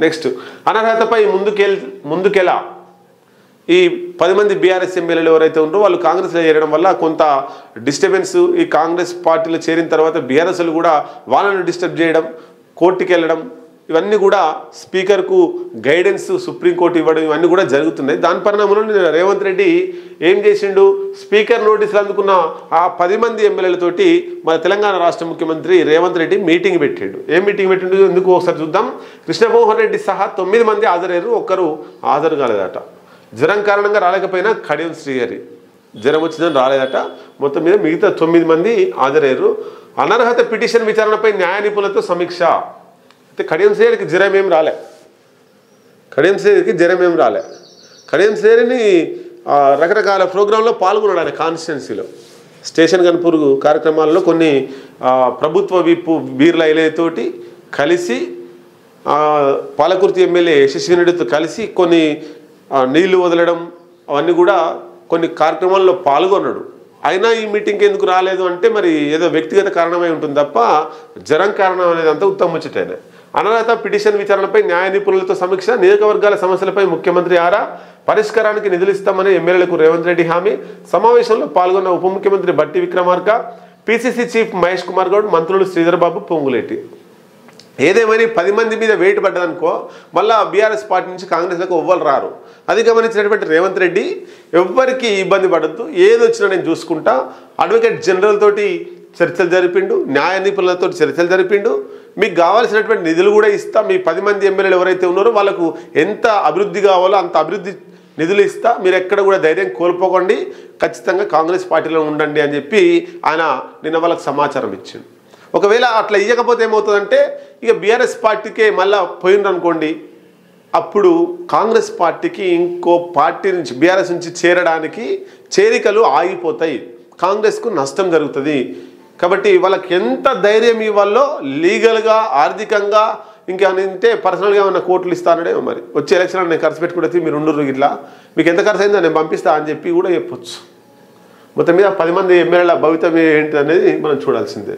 Next అనర్హతపై ముందుకెలా ఈ 10 మంది BRS ఎమ్మెల్యేలు ఎవరైతే ఉన్నారో వాళ్ళు కాంగ్రెస్లో చేరడం వల్ల కొంత డిస్టర్బెన్స్ ఈ కాంగ్రెస్ పార్టీలో చేరిన తర్వాత బీఆర్ఎస్లు కూడా వాళ్ళను డిస్టర్బ్ చేయడం కోర్టుకి వెళ్ళడం ఇవన్నీ కూడా స్పీకర్కు గైడెన్స్ సుప్రీంకోర్టు ఇవ్వడం ఇవన్నీ కూడా జరుగుతున్నాయి. దాని పరిణామంలో రేవంత్ రెడ్డి ఏం చేసిండు, స్పీకర్ నోటీసులు అందుకున్న ఆ 10 మంది ఎమ్మెల్యేలతోటి మన తెలంగాణ రాష్ట్ర ముఖ్యమంత్రి రేవంత్ రెడ్డి మీటింగ్ పెట్టాడు. ఏం మీటింగ్ పెట్టిండు ఎందుకు ఒకసారి చూద్దాం. కృష్ణమోహన్ రెడ్డి సహా 9 మంది హాజరయ్యారు, ఒక్కరు హాజరు కాలేదట. జ్వరం కారణంగా రాలేకపోయినా కడియం శ్రీహరి జ్వరం వచ్చిందని రాలేదట. మొత్తం మీద మిగతా 9 మంది హాజరయ్యారు. అనర్హత పిటిషన్ విచారణపై న్యాయ నిపుణులతో సమీక్ష. అయితే కడియం శ్రీహరికి జ్వరం ఏం రాలే, కడియం శ్రీహరిని రకరకాల ప్రోగ్రాంలో పాల్గొన్నాడు. ఆయన కాన్స్టిట్యున్సీలో స్టేషన్ కన్పూర్ కార్యక్రమాల్లో కొన్ని ప్రభుత్వ విప్పు బీర్ల ఐలతోటి కలిసి పాలకుర్తి ఎమ్మెల్యే శశిరెడ్డితో కలిసి కొన్ని నీళ్లు వదలడం అవన్నీ కూడా కొన్ని కార్యక్రమాల్లో పాల్గొన్నాడు. అయినా ఈ మీటింగ్కి ఎందుకు రాలేదు అంటే మరి ఏదో వ్యక్తిగత కారణమై ఉంటుంది తప్ప జ్వరం కారణం అనేది అంతా ఉత్తమముచ్చటైన. అనర్హత పిటిషన్ విచారణపై న్యాయ నిపుణులతో సమీక్ష. నియోజకవర్గాల సమస్యలపై ముఖ్యమంత్రి ఆరా. పరిష్కారానికి నిధులు ఇస్తామని ఎమ్మెల్యేలకు రేవంత్ రెడ్డి హామీ. సమావేశంలో పాల్గొన్న ఉప ముఖ్యమంత్రి బట్టి విక్రమార్క, పిసిసి చీఫ్ మహేష్ కుమార్ గౌడ్, మంత్రులు శ్రీధర్ బాబు, పొంగులేటి. ఏదేమైనా 10 మంది మీద వెయిట్ పడ్డదనుకో మళ్ళీ బీఆర్ఎస్ పార్టీ నుంచి కాంగ్రెస్లకు ఎవ్వరు రారు. అది గమనించినటువంటి రేవంత్ రెడ్డి ఎవ్వరికి ఇబ్బంది పడద్దు, ఏది వచ్చినా నేను చూసుకుంటా, అడ్వకేట్ జనరల్ తోటి చర్చలు జరిపిండు, న్యాయ నిపుణులతో చర్చలు జరిపిండు, మీకు కావాల్సినటువంటి నిధులు కూడా ఇస్తా, మీ 10 మంది ఎమ్మెల్యేలు ఎవరైతే ఉన్నారో వాళ్ళకు ఎంత అభివృద్ధి కావాలో అంత అభివృద్ధి నిధులు ఇస్తా, మీరు ఎక్కడ కూడా ధైర్యం కోల్పోకండి, ఖచ్చితంగా కాంగ్రెస్ పార్టీలో ఉండండి అని చెప్పి ఆయన నిన్న వాళ్ళకి సమాచారం ఇచ్చిండు. ఒకవేళ అట్లా ఇవ్వకపోతే ఏమవుతుందంటే ఇక బీఆర్ఎస్ పార్టీకే మళ్ళీ పోయిండ్రు అనుకోండి, అప్పుడు కాంగ్రెస్ పార్టీకి ఇంకో పార్టీ నుంచి బీఆర్ఎస్ నుంచి చేరడానికి చేరికలు ఆగిపోతాయి, కాంగ్రెస్కు నష్టం జరుగుతుంది. కాబట్టి వాళ్ళకి ఎంత ధైర్యం ఇవ్వాలో లీగల్గా ఆర్థికంగా ఇంకా అంటే పర్సనల్గా ఏమన్నా కోట్లు ఇస్తానడేమో మరి వచ్చే ఎలక్షన్ నేను ఖర్చు పెట్టుకుంటే మీరు ఉండరు ఇట్లా మీకు ఎంత ఖర్చు అయిందో నేను పంపిస్తా అని చెప్పి కూడా చెప్పొచ్చు. మొత్తం మీద 10 మంది ఎమ్మెల్యేల భవితవ్యం ఏంటి అనేది మనం చూడాల్సిందే.